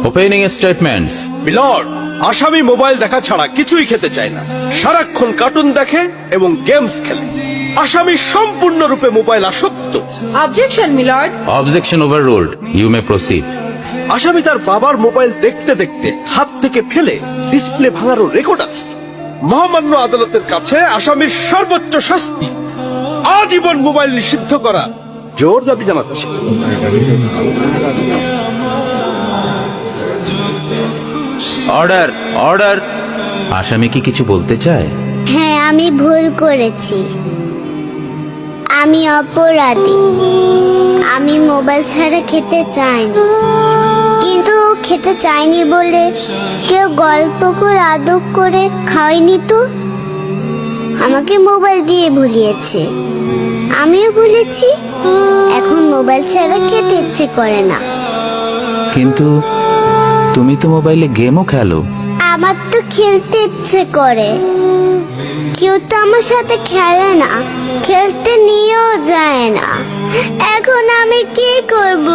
Opening statements. Milord, আসামি mobile দেখা ছাড়া কিছুই খেতে চায় না, সারাক্ষণ কার্টুন দেখে এবং গেমস খেলে। আসামি সম্পূর্ণরূপে মোবাইল আসক্ত। Objection milord. Objection overruled, you may proceed. আসামি তার বাবার মোবাইল দেখতে দেখতে হাত থেকে ফেলে ডিসপ্লে ভাঙারও রেকর্ড আছে। মহামান্য আদালতের কাছে আসামির সর্বোচ্চ শাস্তি আজীবন মোবাইল নিষিদ্ধ করা জোর দাবি জানাচ্ছি। Order, order. আসামি কি কিছু বলতে চায়? হ্যাঁ, আমি ভুল করেছি। আমি অপরাধী। আমি মোবাইল ছাড়া খেতে চাইনি, কিন্তু খেতে চাইনি বলে কেউ গল্প করে আদব করে খাওয়াইনি তো। আমাকে মোবাইল দিয়ে ভুলিয়েছে, আমিও ভুলেছি। এখন মোবাইল ছাড়া খেতে ইচ্ছে করে না। কিন্তু তুমি তো মোবাইলে গেমও খেলো। আমার তো খেলতে ইচ্ছে করে, কেউ তো আমার সাথে খেলে না, খেলতে নিয়েও যায় না। এখন আমি কি করব?